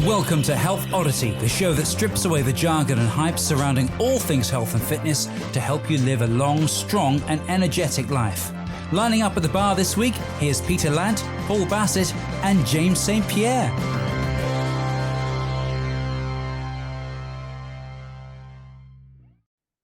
Welcome to Health Oddity, the show that strips away the jargon and hype surrounding all things health and fitness to help you live a long, strong and energetic life. Lining up at the bar this week, here's Peter Lant, Paul Bassett and James St. Pierre.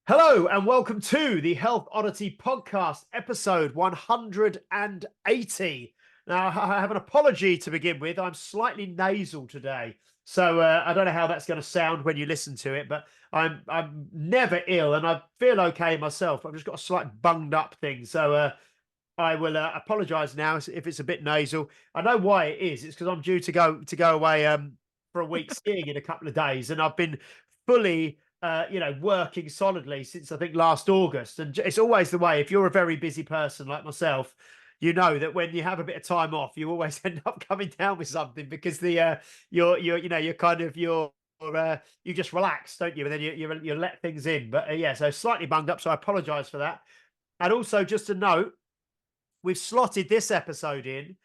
Hello and welcome to the Health Oddity podcast, episode 180. Now, I have an apology to begin with. I'm slightly nasal today, so I don't know how that's going to sound when you listen to it, but I'm never ill and I feel okay myself. I've just got a slight bunged up thing, so I will apologise now if it's a bit nasal. I know why it is. It's because I'm due to go away for a week skiing in a couple of days, and I've been fully working solidly since I think last August. And it's always the way. If you're a very busy person like myself, you know that when you have a bit of time off, you always end up coming down with something because you just relax, don't you? And then you let things in. But so slightly bunged up. So I apologise for that. And also just a note, we've slotted this episode in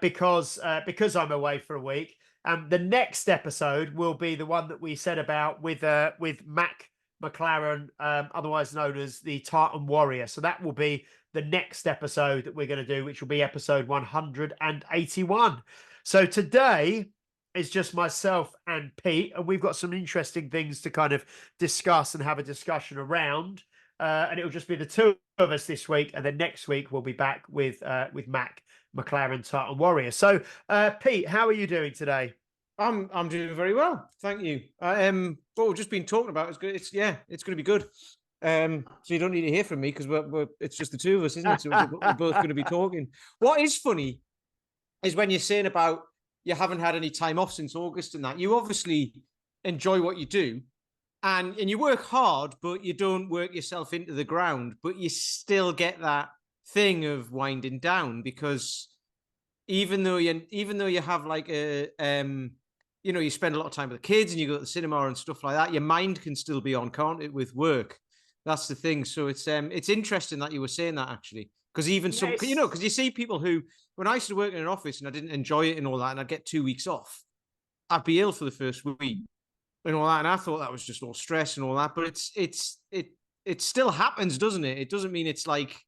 because I'm away for a week. The next episode will be the one that we said about with Mac McLaren, otherwise known as the Tartan Warrior. So that will be the next episode that we're going to do, which will be episode 181. So today is just myself and Pete, and we've got some interesting things to kind of discuss and have a discussion around. And it'll just be the two of us this week, and then next week we'll be back with Mac McLaren, Tartan Warrior. So, Pete, how are you doing today? I'm doing very well, thank you. What we've just been talking about is good. It's going to be good. So you don't need to hear from me because it's just the two of us, isn't it? So we're both going to be talking. What is funny is when you're saying about you haven't had any time off since August and that, you obviously enjoy what you do. And you work hard, but you don't work yourself into the ground. But you still get that thing of winding down because even though you have like you spend a lot of time with the kids and you go to the cinema and stuff like that, your mind can still be on, can't it, with work? That's the thing. So it's interesting that you were saying that actually, because even because you see people who, when I started working in an office and I didn't enjoy it and all that, and I'd get 2 weeks off, I'd be ill for the first week. And all that, and I thought that was just all stress and all that, but it still happens, doesn't it? It doesn't mean it's like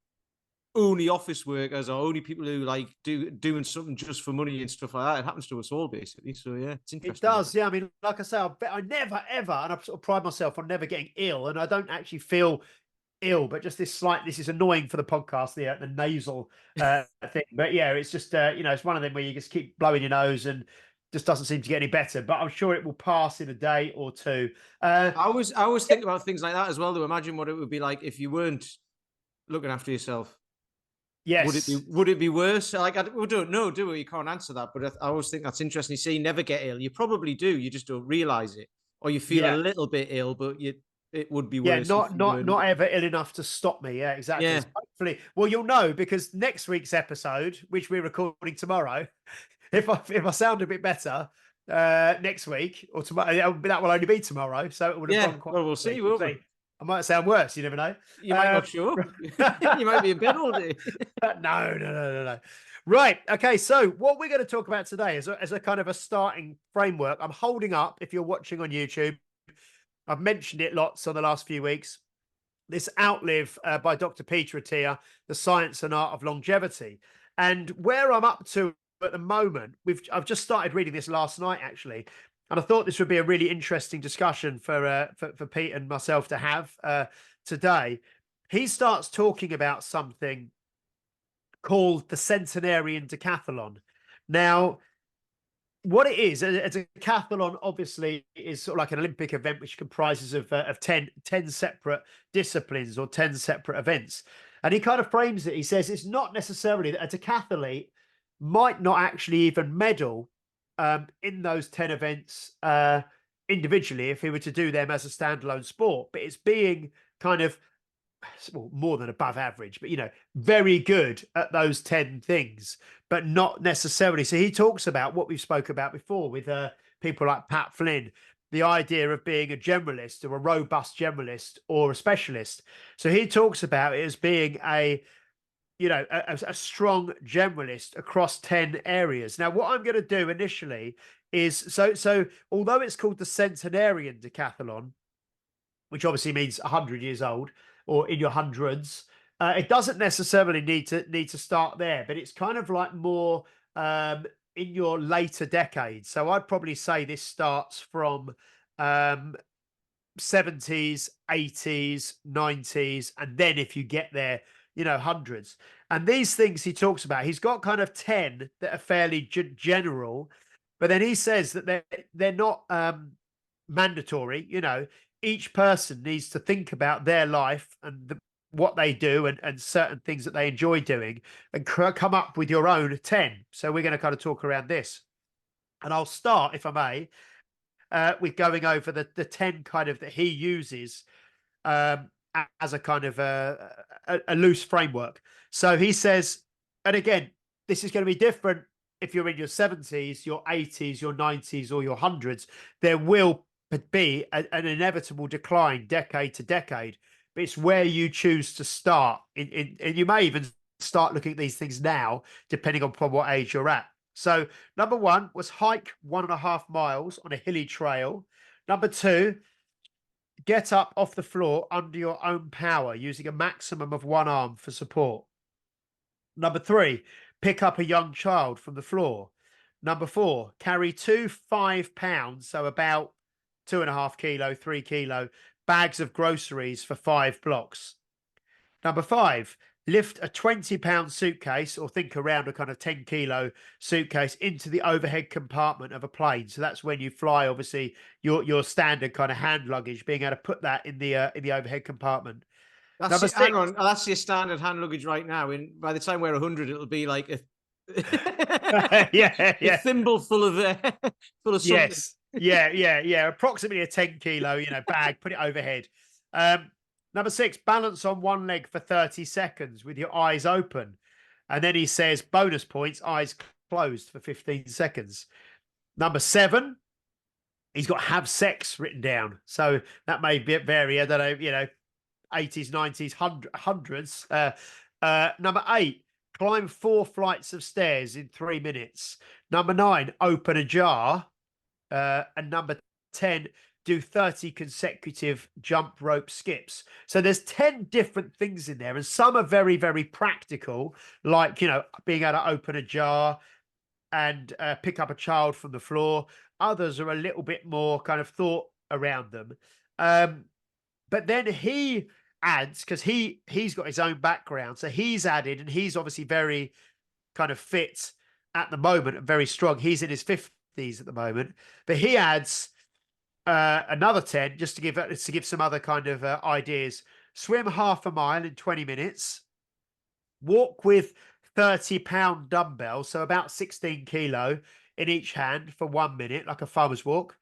only office workers or only people who like doing something just for money and stuff like that. It happens to us all, basically. So yeah, it's interesting. It does, yeah. I mean, like I say, I never ever, and I sort of pride myself on never getting ill, and I don't actually feel ill, but just this is annoying for the podcast, the nasal thing. But yeah, it's just it's one of them where you just keep blowing your nose and just doesn't seem to get any better, but I'm sure it will pass in a day or two. I always think about things like that as well, to imagine what it would be like if you weren't looking after yourself. Yes. Would it be worse? Like, we don't know, do we? You can't answer that, but I always think that's interesting. You say you never get ill. You probably do. You just don't realize it, or you feel a little bit ill, but it would be worse. Yeah, not ever ill enough to stop me. Yeah, exactly. Yeah. So hopefully, well, you'll know because next week's episode, which we're recording tomorrow, if I sound a bit better next week or tomorrow, that will only be tomorrow. So it would have gone quite. Well, we'll see. We'll see. I might sound worse. You never know. You might not show up. You might be in bed all day. No. Right. Okay. So what we're going to talk about today is as a kind of a starting framework. I'm holding up, if you're watching on YouTube, I've mentioned it lots on the last few weeks, this Outlive by Dr. Peter Attia, The Science and Art of Longevity. And where I'm up to at the moment, I've just started reading this last night, actually. And I thought this would be a really interesting discussion for Pete and myself to have today. He starts talking about something called the Centenarian Decathlon. Now, what it is, a decathlon obviously is sort of like an Olympic event which comprises of 10 separate disciplines or 10 separate events. And he kind of frames it. He says it's not necessarily that a decathlete might not actually even medal in those 10 events individually if he were to do them as a standalone sport, but it's being kind of more than above average, but very good at those 10 things, but not necessarily. So he talks about what we've spoke about before with people like Pat Flynn, the idea of being a generalist or a robust generalist or a specialist. So he talks about it as being a a strong generalist across 10 areas. Now, what I'm going to do initially is so although it's called the Centenarian Decathlon, which obviously means 100 years old or in your hundreds, it doesn't necessarily need to start there, but it's kind of like more in your later decades. So I'd probably say this starts from 70s, 80s, 90s, and then if you get there, hundreds. And these things he talks about, he's got kind of 10 that are fairly general, but then he says that they're not mandatory. Each person needs to think about their life and what they do and certain things that they enjoy doing and come up with your own 10. So we're going to kind of talk around this. And I'll start, if I may, with going over the 10 kind of that he uses as a kind of a loose framework. So he says, and again, this is going to be different if you're in your 70s, your 80s, your 90s, or your hundreds. There will be an inevitable decline decade to decade, but it's where you choose to start. And you may even start looking at these things now, depending on what age you're at. So number 1 was hike 1.5 miles on a hilly trail. Number 2, get up off the floor under your own power, using a maximum of 1 arm for support. Number 3, pick up a young child from the floor. Number 4, carry 2 5-pound, so about 2.5 kilo, 3 kilo bags of groceries for 5 blocks. Number 5, lift a 20-pound suitcase, or think around a kind of 10 kilo suitcase, into the overhead compartment of a plane. So that's when you fly, obviously, your standard kind of hand luggage, being able to put that in the overhead comparment. That's hang on, that's your standard hand luggage right now. By the time we're 100, it'll be like a a thimble full of something. Yes. Yeah. Approximately a 10 kilo, bag, put it overhead. Number 6, balance on one leg for 30 seconds with your eyes open. And then he says, bonus points, eyes closed for 15 seconds. Number 7, he's got have sex written down. So that may vary, I don't know, 80s, 90s, hundreds. Number 8, climb 4 flights of stairs in 3 minutes. Number 9, open a jar. And number 10, do 30 consecutive jump rope skips. So there's 10 different things in there, and some are very, very practical, like, being able to open a jar and pick up a child from the floor. Others are a little bit more kind of thought around them. But then he adds, because he's got his own background, so he's added, and he's obviously very kind of fit at the moment and very strong. He's in his 50s at the moment, but he adds another 10 just to give some other kind of ideas. Swim 1/2 mile in 20 minutes. Walk with 30-pound dumbbells, so about 16 kilo in each hand for 1 minute, like a farmer's walk.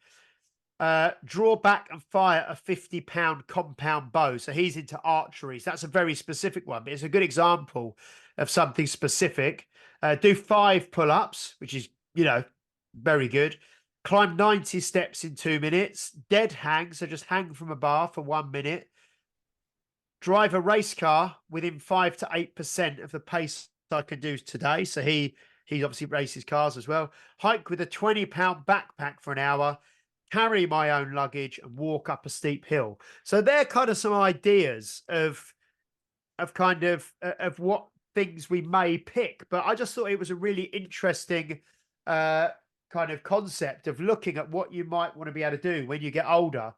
Draw back and fire a 50-pound compound bow. So he's into archery. So that's a very specific one, but it's a good example of something specific. Do 5 pull-ups, which is, very good. Climb 90 steps in 2 minutes. Dead hang, so just hang from a bar for 1 minute. Drive a race car within 5 to 8% of the pace I can do today. So he obviously races cars as well. Hike with a 20-pound backpack for an hour. Carry my own luggage and walk up a steep hill. So they're kind of some ideas of what things we may pick. But I just thought it was a really interesting kind of concept of looking at what you might want to be able to do when you get older.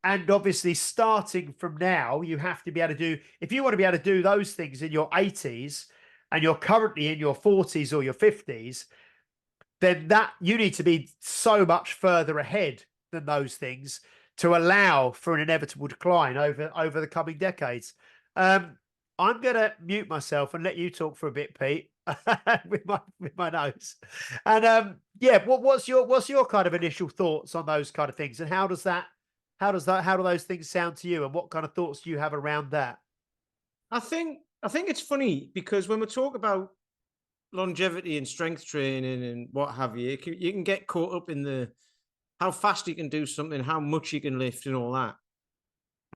And obviously starting from now, you have to be able to do, if you want to be able to do those things in your 80s and you're currently in your 40s or your 50s, then that you need to be so much further ahead than those things to allow for an inevitable decline over the coming decades. I'm going to mute myself and let you talk for a bit, Pete. with my nose. And what's your kind of initial thoughts on those kind of things, and how do those things sound to you, and what kind of thoughts do you have around that? I think it's funny because when we talk about longevity and strength training and what have you, you can get caught up in the how fast you can do something, how much you can lift and all that.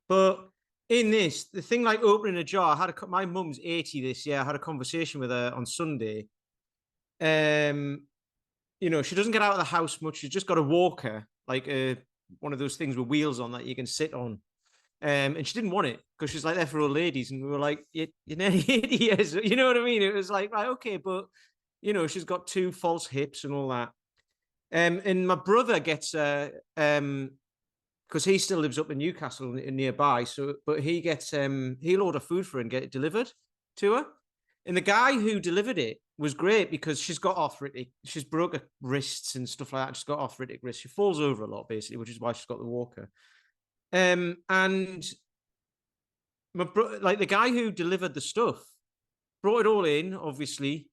But in this, the thing like opening a jar, my mum's 80 this year. I had a conversation with her on Sunday. She doesn't get out of the house much. She's just got a walker, like one of those things with wheels on that you can sit on. And she didn't want it because she's like there for old ladies. And we were like, you're nearly 80 years. You know what I mean? It was like, right, okay, but she's got 2 false hips and all that. And my brother gets because he still lives up in Newcastle nearby. But he gets he'll order food for her and get it delivered to her. And the guy who delivered it was great because she's got arthritic. She's broke her wrists and stuff like that. She's got arthritic wrists. She falls over a lot, basically, which is why she's got the walker. And the guy who delivered the stuff brought it all in, obviously,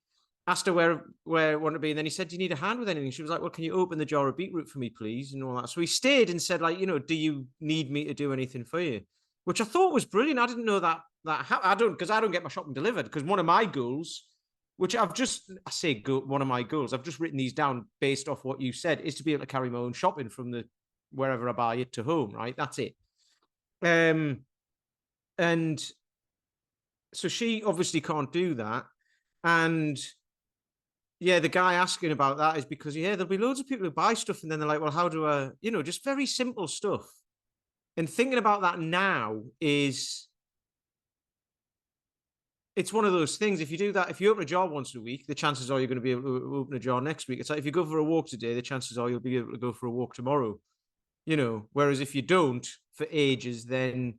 asked her where it wanted to be. And then he said, do you need a hand with anything? She was like, well, can you open the jar of beetroot for me, please? And all that. So he stayed and said, like, do you need me to do anything for you? Which I thought was brilliant. I didn't know that I don't get my shopping delivered because one of my goals, which one of my goals, I've just written these down based off what you said, is to be able to carry my own shopping from wherever I buy it to home, right? That's it. And so she obviously can't do that. And yeah, the guy asking about that is because, there'll be loads of people who buy stuff and then they're like, well, how do I, just very simple stuff. And thinking about that now it's one of those things. If you do that, if you open a jar once a week, the chances are you're going to be able to open a jar next week. It's like if you go for a walk today, the chances are you'll be able to go for a walk tomorrow. Whereas if you don't for ages, then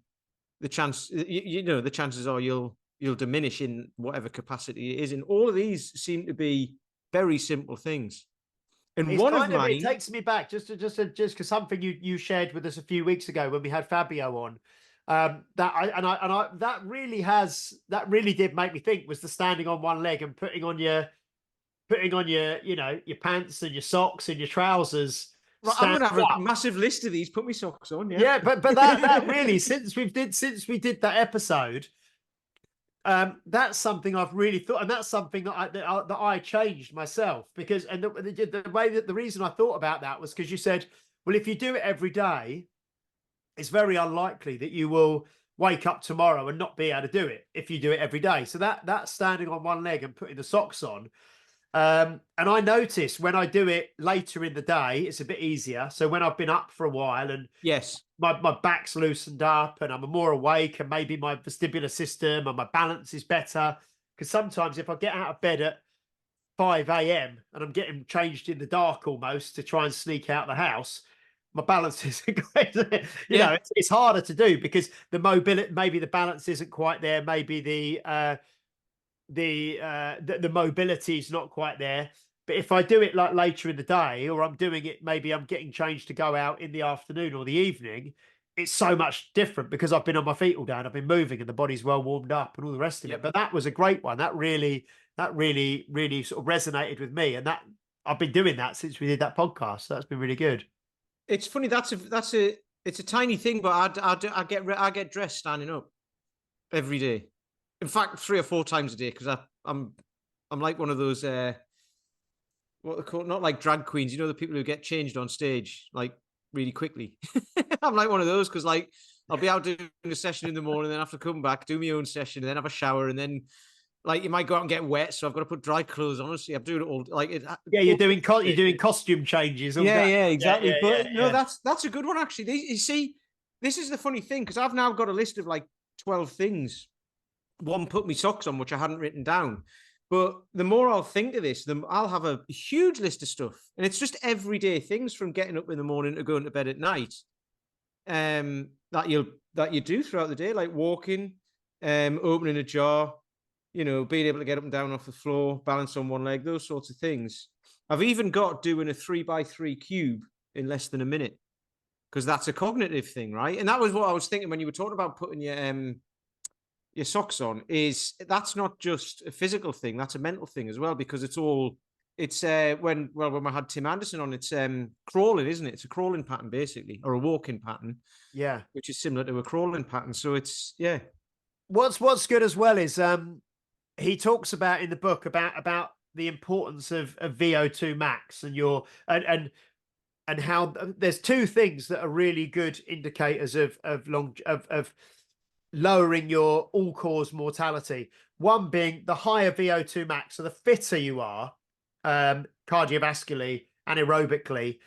the chances are you'll diminish in whatever capacity it is. And all of these seem to be very simple things. And it takes me back just because something you shared with us a few weeks ago when we had Fabio on. That really did make me think was the standing on one leg and putting on your your pants and your socks and your trousers. Right, I'm gonna have a massive list of these. Put my socks on, yeah. Yeah, but that really since we did that episode, that's something I've really thought, and that's something that I changed myself because the reason I thought about that was because you said, well, if you do it every day, it's very unlikely that you will wake up tomorrow and not be able to do it if you do it every day. So that standing on one leg and putting the socks on. And I notice when I do it later in the day, it's a bit easier. So when I've been up for a while and yes, my back's loosened up and I'm more awake and maybe my vestibular system and my balance is better. Because sometimes if I get out of bed at 5 a.m. and I'm getting changed in the dark almost to try and sneak out the house, my balance isn't great. It's harder to do because the mobility, maybe the balance isn't quite there. Maybe the mobility is not quite there. But if I do it like later in the day, or I'm doing it, maybe I'm getting changed to go out in the afternoon or the evening, it's so much different because I've been on my feet all day and I've been moving and the body's well warmed up and all the rest of it. But that was a great one. That really sort of resonated with me. And that I've been doing that since we did that podcast. So that's been really good. It's funny. It's a tiny thing, but I get dressed standing up every day. In fact, 3 or 4 times a day because I'm like one of those what they call, not like drag queens, the people who get changed on stage like really quickly. I'm like one of those because like I'll be out doing a session in the morning, then have to come back, do my own session, and then have a shower, and then like you might go out and get wet, so I've got to put dry clothes on. Honestly, I'm doing it all like it. Yeah, you're doing costume changes. Yeah, exactly. Yeah, that's a good one actually. You see, this is the funny thing because I've now got a list of like 12 things. One, put me socks on, which I hadn't written down. But the more I'll think of this, I'll have a huge list of stuff. And it's just everyday things from getting up in the morning to going to bed at night that you do throughout the day, like walking, opening a jar, being able to get up and down off the floor, balance on one leg, those sorts of things. I've even got doing a 3x3 cube in less than a minute because that's a cognitive thing, right? And that was what I was thinking when you were talking about putting your socks on, is that's not just a physical thing, that's a mental thing as well, because it's when I had Tim Anderson on, it's crawling, isn't it? It's a crawling pattern basically, or a walking pattern, which is similar to a crawling pattern. So it's what's good as well is he talks about in the book about the importance of VO2 max and and how there's 2 things that are really good indicators of lowering your all-cause mortality. One being the higher VO2 max, so the fitter you are, cardiovascularly and aerobically.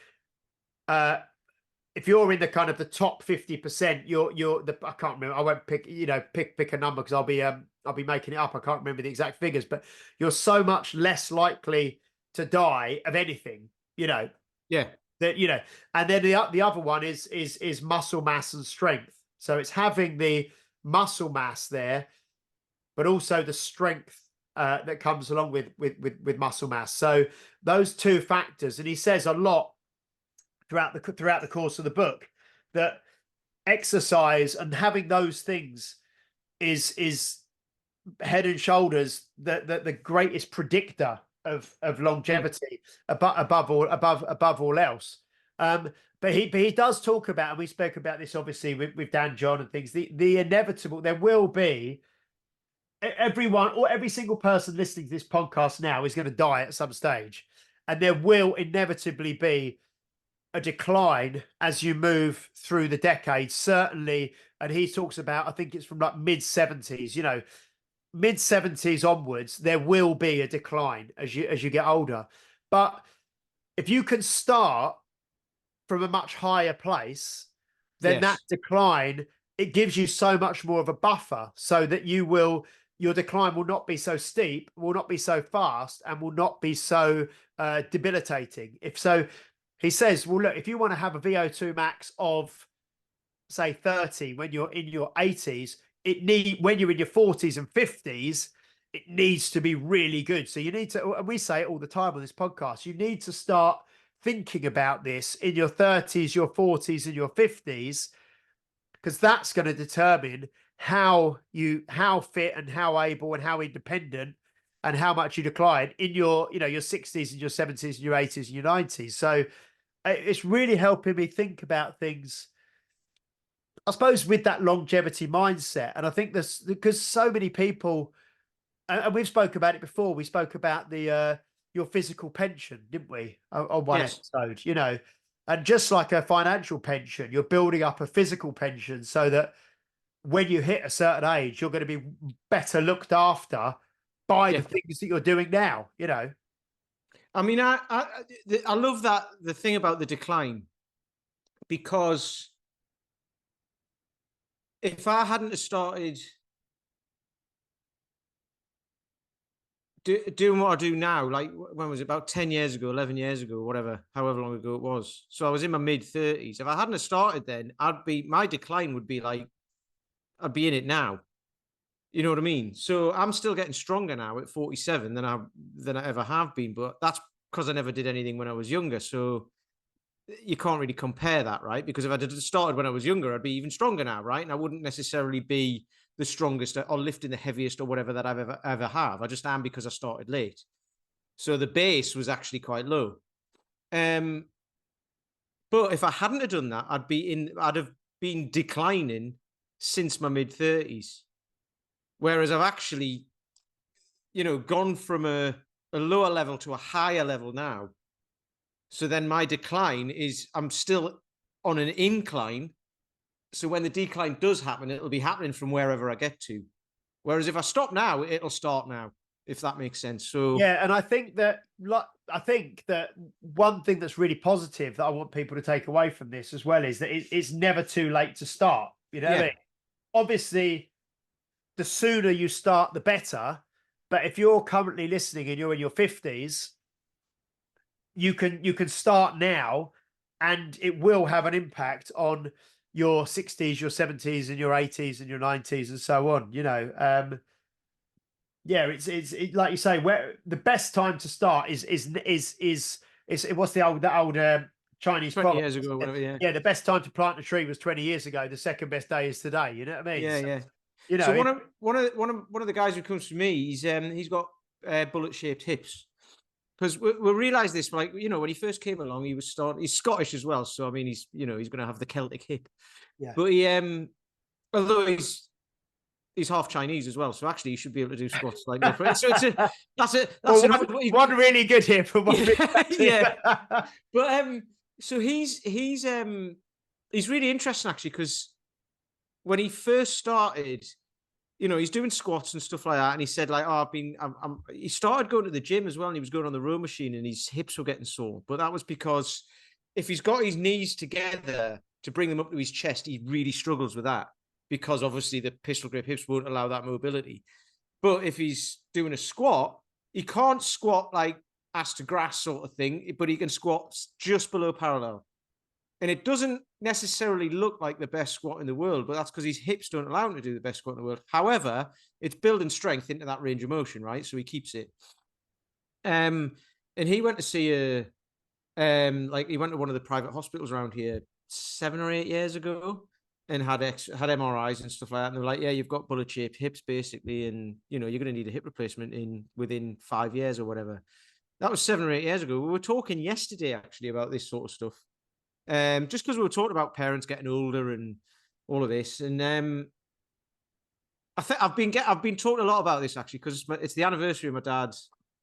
If you're in the kind of the top 50%, I can't remember. I won't pick a number because I'll be making it up. I can't remember the exact figures, but you're so much less likely to die of anything. Yeah. That and then the other one is muscle mass and strength. So it's having the muscle mass there, but also the strength that comes along with muscle mass. So those two factors, and he says a lot throughout the course of the book that exercise and having those things is head and shoulders the greatest predictor of longevity above all else. But he does talk about, and we spoke about this obviously with Dan John and things, the inevitable. There will be everyone, or every single person listening to this podcast now is going to die at some stage, and there will inevitably be a decline as you move through the decades, certainly. And he talks about, I think it's from like mid-70s, mid-70s onwards, there will be a decline as you get older. But if you can start from a much higher place, then that decline, it gives you so much more of a buffer, so that your decline will not be so steep, will not be so fast, and will not be so debilitating. He says, well, look, if you want to have a VO2 max of, say, 30 when you're in your 80s, when you're in your 40s and 50s, it needs to be really good. So you need to, and we say it all the time on this podcast, you need to start thinking about this in your 30s, your 40s, and your 50s, because that's going to determine how fit and how able and how independent and how much you decline in your 60s and your 70s and your 80s and your 90s. So it's really helping me think about things, I suppose, with that longevity mindset. And I think this, because so many people, and we've spoke about it before, we spoke about your physical pension, didn't we, on one episode, and just like a financial pension, you're building up a physical pension so that when you hit a certain age, you're going to be better looked after by the things that you're doing now, I mean, I love the thing about the decline, because if I hadn't started doing what I do now, like when was it, about 10 years ago, 11 years ago, whatever, however long ago it was. So I was in my mid-30s. If I hadn't started then, my decline would be like, I'd be in it now. You know what I mean? So I'm still getting stronger now at 47 than I ever have been, but that's because I never did anything when I was younger. So you can't really compare that, right? Because if I had started when I was younger, I'd be even stronger now, right? And I wouldn't necessarily be the strongest or lifting the heaviest or whatever that I've ever have. I just am because I started late. So the base was actually quite low. But if I hadn't have done that, I'd have been declining since my mid-30s. Whereas I've actually, gone from a lower level to a higher level now. So then my decline is, I'm still on an incline. So when the decline does happen, it'll be happening from wherever I get to. Whereas if I stop now, it'll start now, if that makes sense. So yeah, and I think that one thing that's really positive that I want people to take away from this as well is that it's never too late to start. What I mean? Obviously, the sooner you start, the better. But if you're currently listening and you're in your 50s, you can start now, and it will have an impact on your 60s, your 70s, and your 80s, and your 90s, and so on. It's like you say, where the best time to start is what's the old Chinese 20 proverb? years ago, whatever. Yeah, the best time to plant a tree was 20 years ago. The second best day is today. You know what I mean? Yeah. So one of the guys who comes to me, he's got bullet-shaped hips. Because we realised this, like, when he first came along, he's Scottish as well. So, I mean, he's going to have the Celtic hip. Yeah. But he, although he's half Chinese as well. So actually he should be able to do squats like no problem. So one really good hip and one yeah. But so he's really interesting actually, because when he first started, he's doing squats and stuff like that. And he said, like, oh, he started going to the gym as well. And he was going on the row machine and his hips were getting sore. But that was because if he's got his knees together to bring them up to his chest, he really struggles with that, because obviously the pistol grip hips won't allow that mobility. But if he's doing a squat, he can't squat like ass to grass sort of thing, but he can squat just below parallel. And it doesn't necessarily look like the best squat in the world, but that's because his hips don't allow him to do the best squat in the world. However, it's building strength into that range of motion, right? So he keeps it. And he went to see he went to one of the private hospitals around here 7 or 8 years ago, and had MRIs and stuff like that. And they were like, yeah, you've got bullet shaped hips basically, and you're going to need a hip replacement within 5 years or whatever. That was 7 or 8 years ago. We were talking yesterday actually about this sort of stuff. Just because we were talking about parents getting older and all of this, and I think I've been talking a lot about this actually, because it's the anniversary of my dad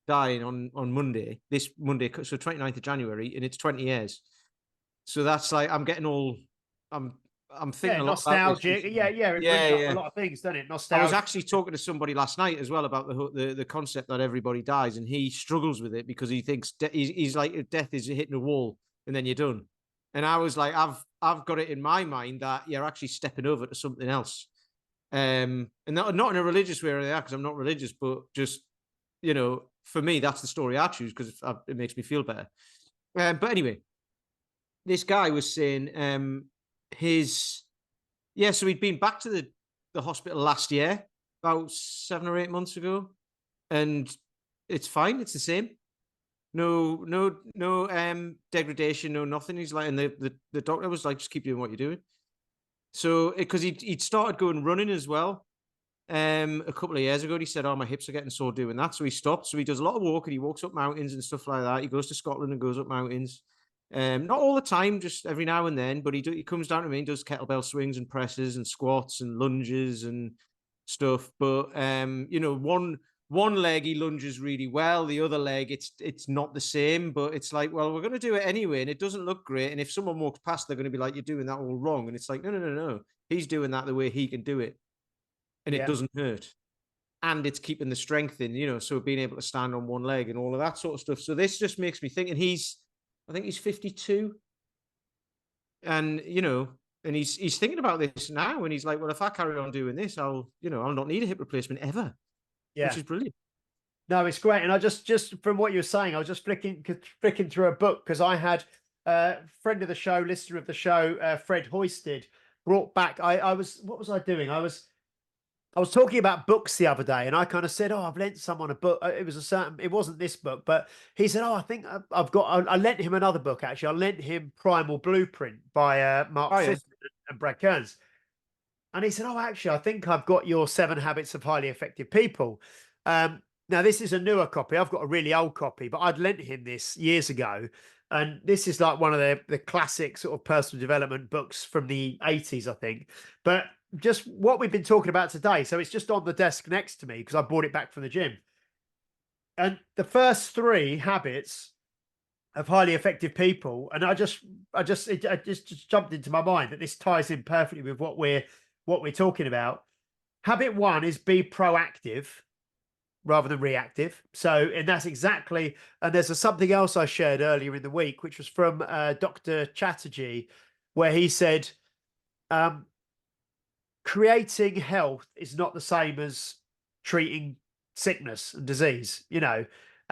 dying on Monday, this Monday, so 29th of January, and it's 20 years. So that's like I'm thinking a lot nostalgic. About this. It brings up a lot of things, doesn't it? Nostalgia. I was actually talking to somebody last night as well about the concept that everybody dies, and he struggles with it because he thinks he's like, death is hitting a wall and then you're done. And I was like, I've got it in my mind that you're actually stepping over to something else. And not in a religious way or that, because I'm not religious, but just, for me, that's the story I choose because it makes me feel better. But anyway, this guy was saying so he'd been back to the hospital last year, about 7 or 8 months ago, and it's fine. It's the same. No degradation, no nothing. He's like, and the doctor was like, just keep doing what you're doing. So because he'd started going running as well a couple of years ago, and he said, oh, my hips are getting sore doing that. So he stopped. So he does a lot of walking. He walks up mountains and stuff like that. He goes to Scotland and goes up mountains. Not all the time, just every now and then, but he comes down to me and does kettlebell swings and presses and squats and lunges and stuff. But one leg he lunges really well, the other leg it's not the same, but it's like, well, we're going to do it anyway, and it doesn't look great, and if someone walks past, they're going to be like, you're doing that all wrong. And it's like, no, he's doing that the way he can do it, and it doesn't hurt, and it's keeping the strength in, so being able to stand on one leg and all of that sort of stuff. So this just makes me think, and I think he's 52, and and he's thinking about this now, and he's like, well, if I carry on doing this, I'll not need a hip replacement ever. Which is brilliant. No, it's great. And I just from what you were saying, I was just flicking through a book, because I had a friend of the show, listener of the show, Fred Hoisted, brought back. What was I doing? I was talking about books the other day, and I kind of said, oh, I've lent someone a book. It wasn't this book, but he said, oh, I think I lent him another book, actually. I lent him Primal Blueprint by Mark Sisson and Brad Kearns. And he said, oh, actually, I think I've got your 7 Habits of Highly Effective People. Now, this is a newer copy. I've got a really old copy, but I'd lent him this years ago. And this is like one of the classic sort of personal development books from the 80s, I think. But just what we've been talking about today. So it's just on the desk next to me because I brought it back from the gym. And the first 3 habits of highly effective people, and it just jumped into my mind that this ties in perfectly with what we're talking about. Habit 1 is be proactive rather than reactive. So, and that's exactly, and there's something else I shared earlier in the week, which was from Dr. Chatterjee, where he said, creating health is not the same as treating sickness and disease, And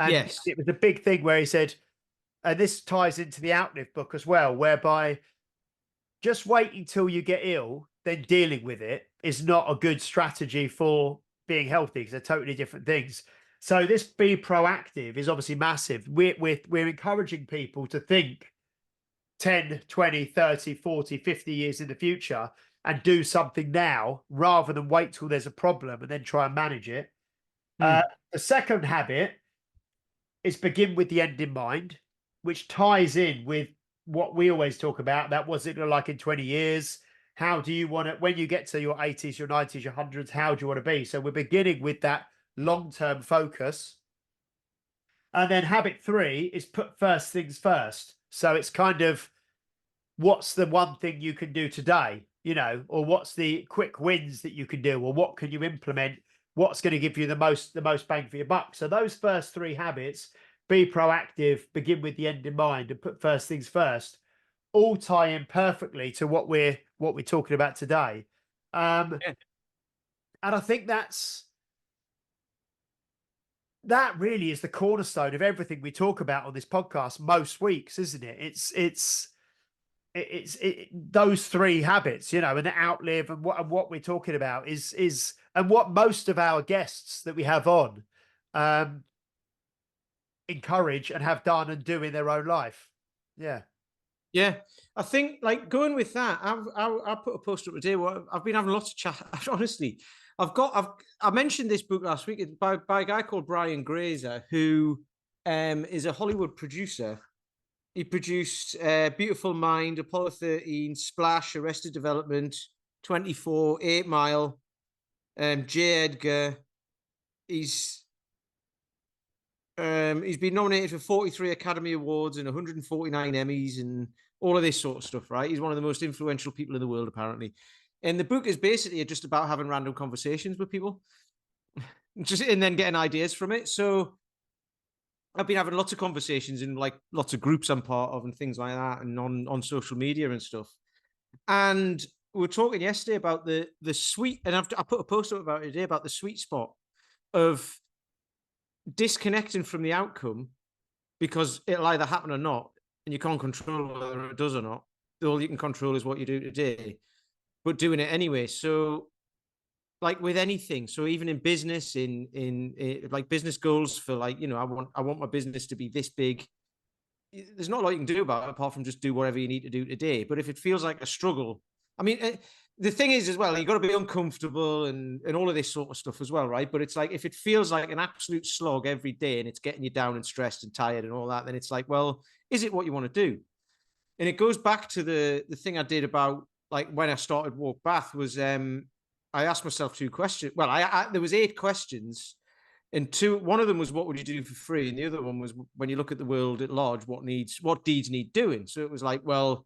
yes, it was a big thing where he said, and this ties into the Outlive book as well, whereby just waiting till you get ill, then dealing with it is not a good strategy for being healthy, because they're totally different things. So this be proactive is obviously massive. We're encouraging people to think 10, 20, 30, 40, 50 years in the future and do something now rather than wait till there's a problem and then try and manage it. The second habit is begin with the end in mind, which ties in with what we always talk about what's it like in 20 years? How do you want it when you get to your 80s, your 90s, your 100s? How do you want to be? So we're beginning with that long-term focus. And then habit 3 is put first things first. So it's kind of, what's the one thing you can do today? or what's the quick wins that you can do, or what can you implement, what's going to give you the most bang for your buck. So those first three habits, be proactive, begin with the end in mind, and put first things first, all tie in perfectly to what we're talking about today. And I think that really is the cornerstone of everything we talk about on this podcast most weeks, isn't it? It's those three habits, and the outlive, and what we're talking about is and what most of our guests that we have on encourage and have done and do in their own life. Yeah, I think like going with that, I put a post up today. I've been having lots of chat. Honestly, I mentioned this book last week. It's by a guy called Brian Grazer, who is a Hollywood producer. He produced Beautiful Mind, Apollo 13, Splash, Arrested Development, 24, 8 Mile, J. Edgar. He's been nominated for 43 Academy Awards and 149 Emmys and all of this sort of stuff, right? He's one of the most influential people in the world, apparently. And the book is basically just about having random conversations with people, and then getting ideas from it. So I've been having lots of conversations in like lots of groups I'm part of and things like that, and on social media and stuff. And we were talking yesterday about the sweet, and I put a post up about it today about the sweet spot of disconnecting from the outcome, because it'll either happen or not, and you can't control whether it does or not. All you can control is what you do today, but doing it anyway. So like with anything, so even in business, in like business goals for like, I want my business to be this big. There's not a lot you can do about it apart from just do whatever you need to do today. But if it feels like a struggle, I mean, the thing is as well, you've got to be uncomfortable and all of this sort of stuff as well, right? But it's like, if it feels like an absolute slog every day and it's getting you down and stressed and tired and all that, then it's like, well, is it what you want to do? And it goes back to the thing I did about like when I started Walk Bath was I asked myself two questions. Well, there was 8 questions, and one of them was, what would you do for free? And the other one was, when you look at the world at large, what deeds need doing? So it was like, well,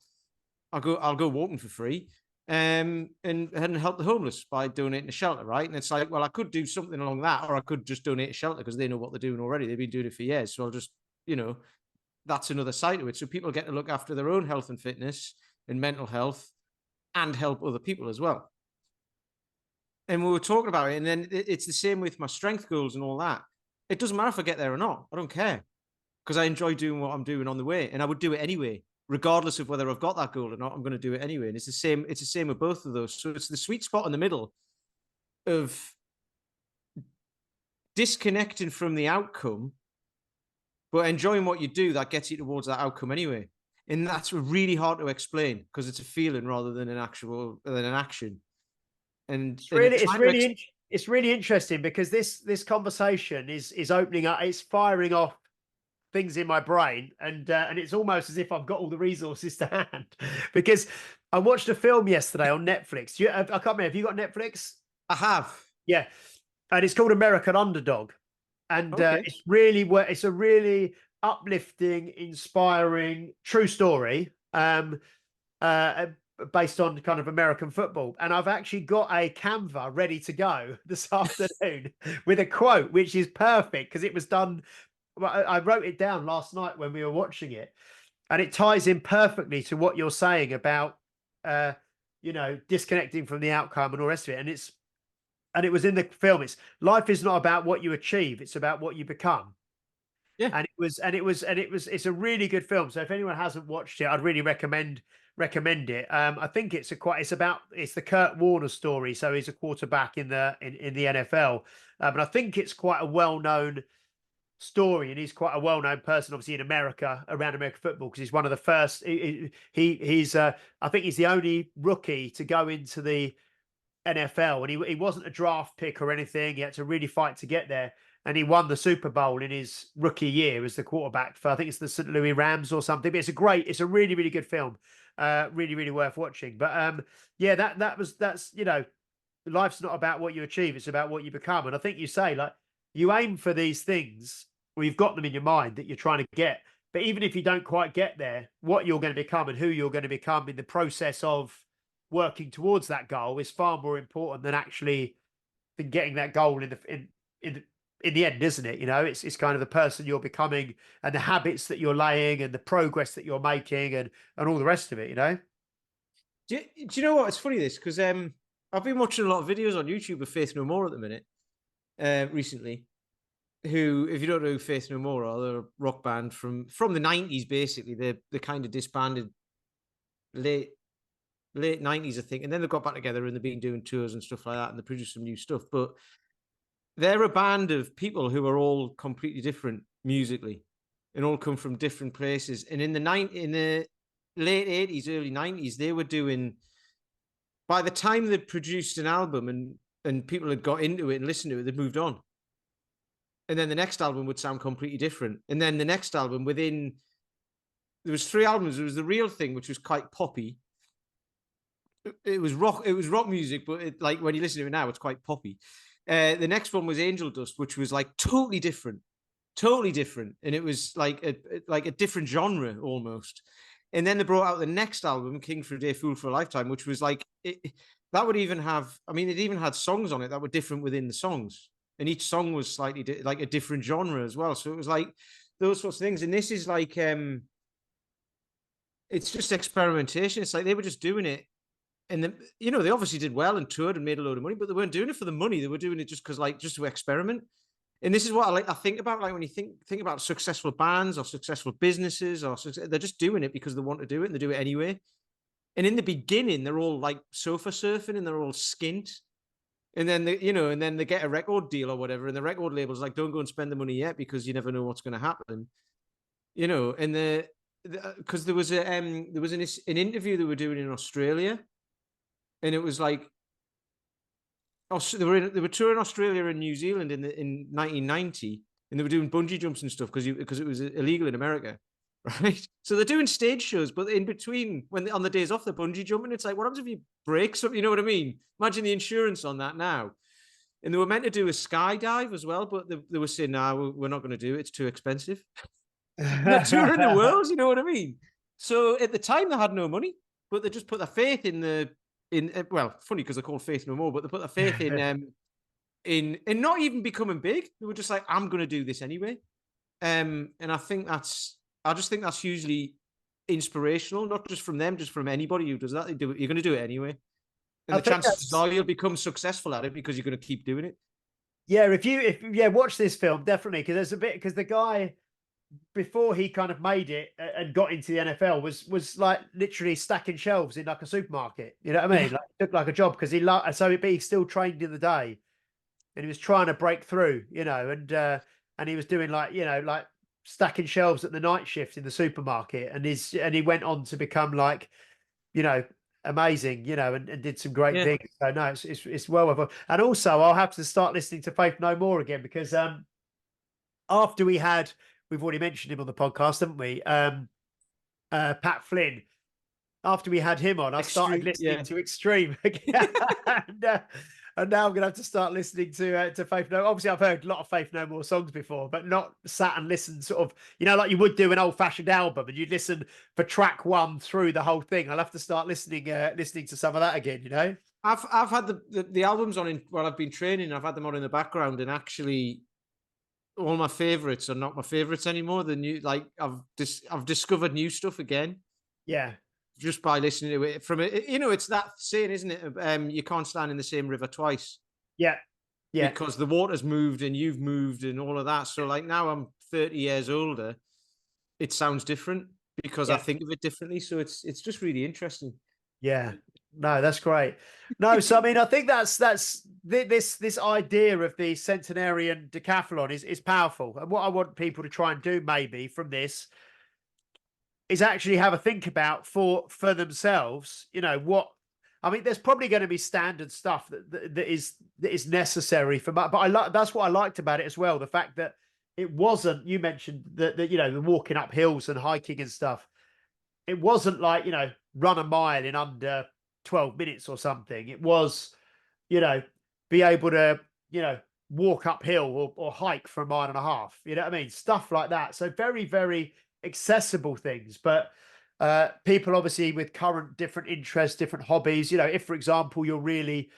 I'll go walking for free, and help the homeless by donating a shelter, right? And it's like, well, I could do something along that, or I could just donate a shelter because they know what they're doing already. They've been doing it for years. So I'll just, that's another side to it. So people get to look after their own health and fitness and mental health and help other people as well. And we were talking about it, and then it's the same with my strength goals and all that. It doesn't matter if I get there or not. I don't care, because I enjoy doing what I'm doing on the way, and I would do it anyway, regardless of whether I've got that goal or not. I'm going to do it anyway, and it's the same. It's the same with both of those. So it's the sweet spot in the middle of disconnecting from the outcome, but enjoying what you do that gets you towards that outcome anyway. And that's really hard to explain because it's a feeling rather than an action. And it's really interesting because this conversation is opening up, it's firing off things in my brain, and it's almost as if I've got all the resources to hand. Because I watched a film yesterday on Netflix. I can't remember. Have you got Netflix? I have. Yeah, and it's called American Underdog, and Okay. it's a really uplifting, inspiring, true story. Based on kind of American football. And I've actually got a Canva ready to go this afternoon with a quote, which is perfect because it was done. I wrote it down last night when we were watching it, and it ties in perfectly to what you're saying about, disconnecting from the outcome and all the rest of it. And it was in the film. It's life is not about what you achieve. It's about what you become. Yeah. And it's a really good film. So if anyone hasn't watched it, I'd really recommend it. I think it's the Kurt Warner story. So he's a quarterback in the NFL, but I think it's quite a well-known story, and he's quite a well-known person, obviously in America, around American football, because he's one of the first. He's I think he's the only rookie to go into the NFL, and he wasn't a draft pick or anything. He had to really fight to get there, and he won the Super Bowl in his rookie year as the quarterback for, I think it's the St. Louis Rams or something. But it's a really, really good film. Really, really worth watching. But that's life's not about what you achieve, it's about what you become. And I think you say, like, you aim for these things, or you've got them in your mind that you're trying to get. But even if you don't quite get there, what you're going to become and who you're going to become in the process of working towards that goal is far more important than getting that goal in the end, isn't it? You know, it's kind of the person you're becoming and the habits that you're laying and the progress that you're making and all the rest of it, you know? Do you know what? It's funny this because I've been watching a lot of videos on YouTube of Faith No More at the minute, recently. Who, if you don't know who Faith No More are, they're a rock band from the 90s, basically. They kind of disbanded late 90s, I think, and then they got back together and they've been doing tours and stuff like that, and they produced some new stuff. But they're a band of people who are all completely different musically and all come from different places. And in the late 80s, early 90s, they were doing, by the time they'd produced an album and people had got into it and listened to it, they'd moved on. And then the next album would sound completely different. And then the next album, there was 3 albums. There was The Real Thing, which was quite poppy. It was rock music, but like when you listen to it now, it's quite poppy. The next one was Angel Dust, which was like totally different. And it was like a different genre almost. And then they brought out the next album, King for a Day, Fool for a Lifetime, which was like, that would even have, I mean, it even had songs on it that were different within the songs. And each song was slightly like a different genre as well. So it was like those sorts of things. And this is like, it's just experimentation. It's like they were just doing it. And then, you know, they obviously did well and toured and made a load of money, but they weren't doing it for the money. They were doing it just because, like, just to experiment. And this is what I think about, like when you think about successful bands or successful businesses, they're just doing it because they want to do it and they do it anyway. And in the beginning, they're all like sofa surfing and they're all skint. And then they get a record deal or whatever, and the record label's like, don't go and spend the money yet because you never know what's going to happen. You know, and because there was an interview they were doing in Australia, and it was like, they were touring Australia and New Zealand in 1990, and they were doing bungee jumps and stuff because it was illegal in America, right? So they're doing stage shows, but in between, on the days off, they're bungee jumping. It's like, what happens if you break something? You know what I mean? Imagine the insurance on that now. And they were meant to do a skydive as well, but they were saying, no, we're not going to do it. It's too expensive. They're touring the world, you know what I mean? So at the time, they had no money, but they just put their faith well, funny because they're called Faith No More, but they put their faith in not even becoming big. They were just like, I'm going to do this anyway. And I just think that's hugely inspirational, not just from them, just from anybody who does that. You're going to do it anyway. And the chances are you'll become successful at it because you're going to keep doing it. Yeah, if watch this film, definitely, because the guy, before he kind of made it and got into the NFL, was like literally stacking shelves in like a supermarket. You know what I mean? Like, it took like a job because but he still trained in the day, and he was trying to break through. You know, and he was doing like, you know, like stacking shelves at the night shift in the supermarket, and he went on to become like, you know, amazing, you know, and did some great things. So no, it's well worth it. And also, I'll have to start listening to Faith No More again because after we've already mentioned him on the podcast, haven't we? Pat Flynn. After we had him on, I started listening to Extreme again. And now I'm going to have to start listening to Faith No More. Obviously, I've heard a lot of Faith No More songs before, but not sat and listened sort of, you know, like you would do an old-fashioned album and you'd listen for track 1 through the whole thing. I'll have to start listening to some of that again, you know? I've had the albums on while I've been training. I've had them on in the background, and actually all my favorites are not my favorites anymore. The new, like I've discovered new stuff again. Yeah. Just by listening to it from it, you know, it's that saying, isn't it? You can't stand in the same river twice. Yeah. Yeah. Because the water's moved and you've moved and all of that. So like now I'm 30 years older, it sounds different because I think of it differently. So it's just really interesting. Yeah. No, that's great. No, so I mean, I think that's this idea of the Centenarian Decathlon is powerful. And what I want people to try and do maybe from this is actually have a think about for themselves, you know, I mean, there's probably going to be standard stuff that is necessary but that's what I liked about it as well. The fact that it wasn't, you mentioned that, you know, the walking up hills and hiking and stuff. It wasn't like, you know, run a mile in under 12 minutes or something. It was, you know, be able to, you know, walk uphill or hike for a mile and a half. You know what I mean? Stuff like that. So very, very accessible things. But People obviously with current different interests, different hobbies. If, for example, you're really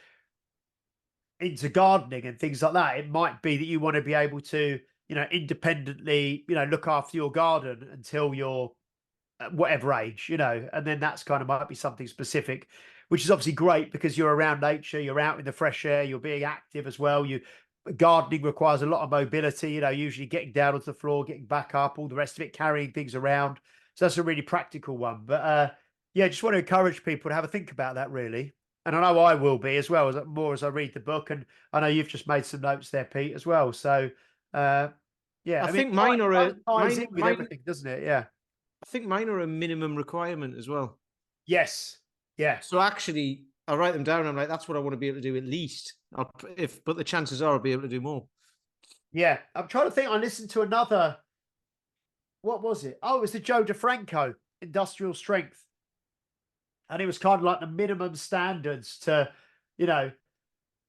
into gardening and things like that, it might be that you want to be able to, independently, look after your garden until you're at whatever age, and then that's kind of might be something specific, which is obviously great because you're around nature, you're out in the fresh air, you're being active as well. Gardening requires a lot of mobility, usually getting down onto the floor, getting back up, all the rest of it, carrying things around. So that's a really practical one. But yeah, just want to encourage people to have a think about that, really. And I know I will be as well, as I read the book. And I know you've just made some notes there, Pete, as well. So yeah, I mean, think mine are it ties mine in with mine. everything, doesn't it? Yeah. I think mine are a minimum requirement as well. Yes. Yeah. So actually, I write them down. I'm like, that's what I want to be able to do at least. But the chances are I'll be able to do more. Yeah. I'm trying to think. I listened to another. What was it? Oh, it was the Joe DeFranco, Industrial Strength. And it was kind of like the minimum standards to, you know,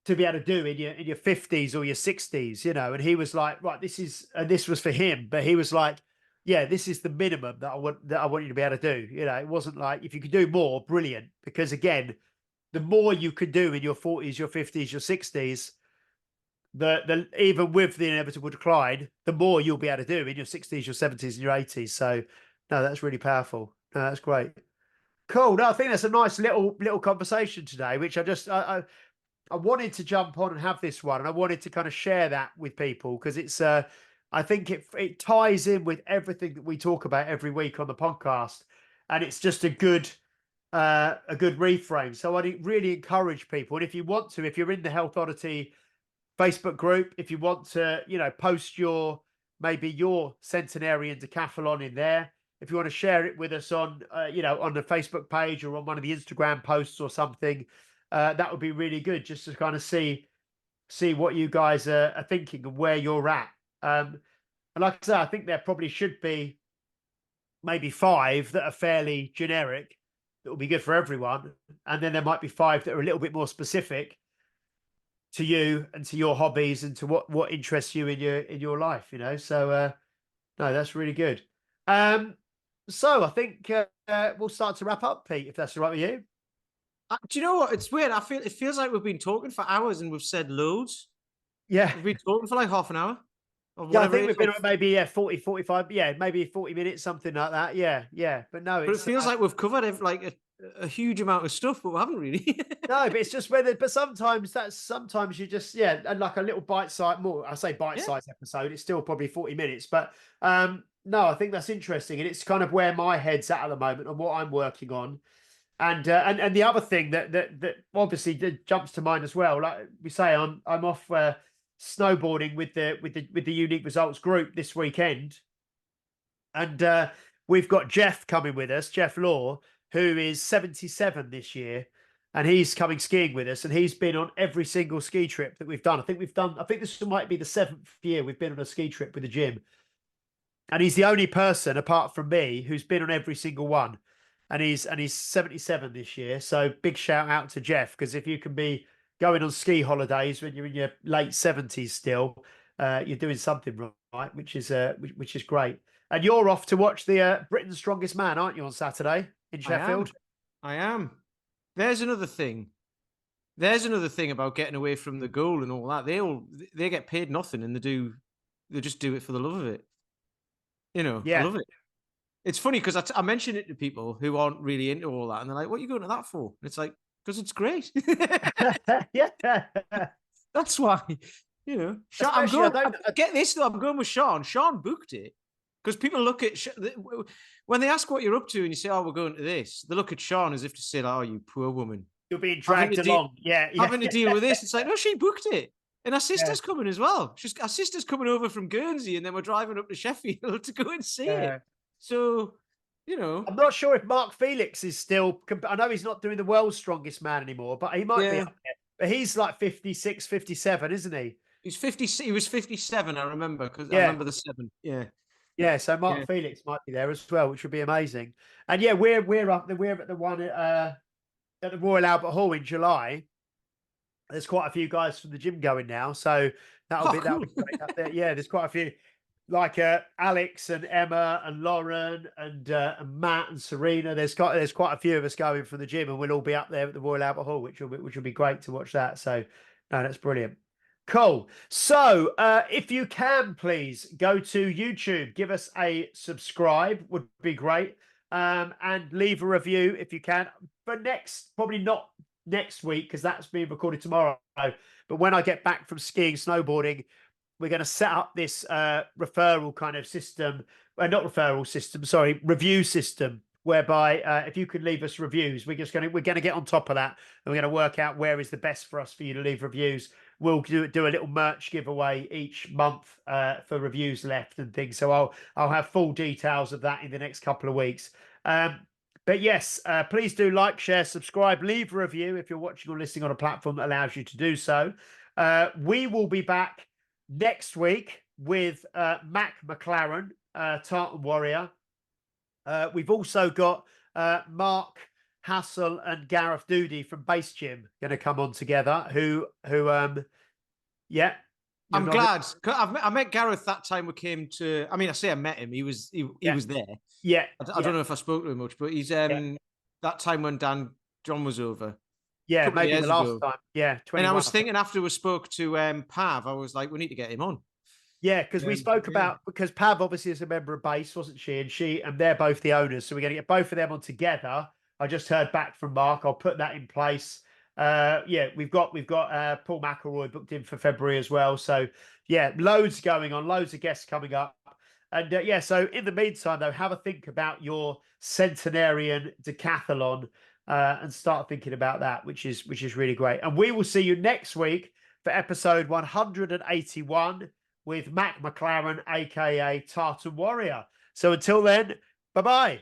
to be able to do in your 50s or your 60s, and he was like, right, this was for him, but he was like, yeah, this is the minimum that I want you to be able to do. It wasn't like if you could do more, brilliant, because again, the more you could do in your 40s, your 50s, your 60s, the even with the inevitable decline, the more you'll be able to do in your 60s, your 70s, and your 80s. So no, that's really powerful. No, that's great. Cool. No, I think that's a nice little conversation today, which I wanted to jump on and have this one, and I wanted to kind of share that with people because it's I think it ties in with everything that we talk about every week on the podcast, and it's just a good reframe. So I really encourage people, and if you want to, if you're in the Health Oddity Facebook group, if you want to, post maybe your Centenarian Decathlon in there. If you want to share it with us on, on the Facebook page or on one of the Instagram posts or something, that would be really good just to kind of see what you guys are thinking and where you're at. And like I said, I think there probably should be maybe 5 that are fairly generic that will be good for everyone. And then there might be 5 that are a little bit more specific to you and to your hobbies and to what interests you in your life, So no, that's really good. So I think we'll start to wrap up, Pete, if that's all right with you. Do you know what? It's weird. It feels like we've been talking for hours and we've said loads. Yeah. We've been talking for like half an hour. Yeah, I think we've been maybe 40, 45, maybe 40 minutes, something like that. Yeah. But no, it feels like we've covered like a huge amount of stuff, but we haven't really. No, but it's just but sometimes you just, and like a little bite-size, bite-size episode, it's still probably 40 minutes. But no, I think that's interesting. And it's kind of where my head's at the moment and what I'm working on. And the other thing that obviously jumps to mind as well, like we say, I'm off snowboarding with the Unique Results group this weekend, and we've got Jeff coming with us, Jeff Law, who is 77 this year, and he's coming skiing with us, and he's been on every single ski trip that we've done. I think this might be the 7th year we've been on a ski trip with the gym, and he's the only person apart from me who's been on every single one. And he's 77 this year. So big shout out to Jeff, because if you can be going on ski holidays when you're in your late 70s still, you're doing something right, which is great. And you're off to watch the Britain's Strongest Man, aren't you, on Saturday in Sheffield? I am. There's another thing. There's another thing about getting away from the goal and all that. They get paid nothing, and they just do it for the love of it. Yeah. I love it. It's funny because I mention it to people who aren't really into all that, and they're like, "What are you going to that for?" And it's like, because it's great. Yeah, that's why. Get this though. I'm going with Sean. Sean booked it because people look at when they ask what you're up to, and you say, "Oh, we're going to this." They look at Sean as if to say, "Oh, you poor woman, you're being dragged along." Having to deal with this. It's like, no, she booked it. And our sister's coming as well. Our sister's coming over from Guernsey, and then we're driving up to Sheffield to go and see it. So, I'm not sure if Mark Felix is still. I know he's not doing the world's strongest man anymore, but he might be up there. But he's like 56, 57, isn't he? He's 50. He was 57. I remember because I remember the 7. Yeah. Yeah. So Mark Felix might be there as well, which would be amazing. And yeah, we're up there. We're at the one at the Royal Albert Hall in July. There's quite a few guys from the gym going now, so that'll be great up there. Yeah, there's quite a few. like Alex and Emma and Lauren and Matt and Serena. There's quite a few of us going from the gym, and we'll all be up there at the Royal Albert Hall, which will be great to watch that. So, no, that's brilliant. Cool. So, if you can, please go to YouTube, give us a subscribe, would be great, and leave a review if you can. For probably not next week because that's being recorded tomorrow. But when I get back from skiing, snowboarding, we're going to set up this referral kind of system, not referral system, sorry, review system, whereby if you could leave us reviews, we're going to get on top of that, and we're going to work out where is the best for us for you to leave reviews. We'll do a little merch giveaway each month for reviews left and things. So I'll have full details of that in the next couple of weeks. But yes, please do like, share, subscribe, leave a review if you're watching or listening on a platform that allows you to do so. We will be back next week with Mac McLaren, Tartan Warrior. We've also got Mark Hassel and Gareth Doody from Base Gym going to come on together. Yeah. I'm glad. I met Gareth that time we came to. I mean, I say I met him. He was there. Yeah. I don't know if I spoke to him much, but he's that time when John was over. Yeah, maybe the last time. Yeah, 21. And I was thinking after we spoke to Pav, I was like, we need to get him on. Yeah, because we spoke about, because Pav obviously is a member of Base, wasn't she? And they're both the owners, so we're going to get both of them on together. I just heard back from Mark. I'll put that in place. We've got Paul McElroy booked in for February as well. So yeah, loads going on, loads of guests coming up. And so in the meantime, though, have a think about your Centenarian Decathlon and start thinking about that, which is really great. And we will see you next week for episode 181 with Mac McLaren, aka Tartan Warrior. So until then, bye-bye.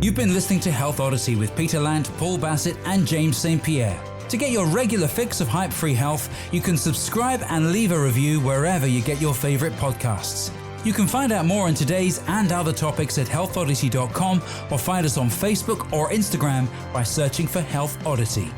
You've been listening to Health Odyssey with Peter Lant, Paul Bassett and James St. Pierre. To get your regular fix of hype-free health, you can subscribe and leave a review wherever you get your favourite podcasts. You can find out more on today's and other topics at healthodyssey.com or find us on Facebook or Instagram by searching for Health Odyssey.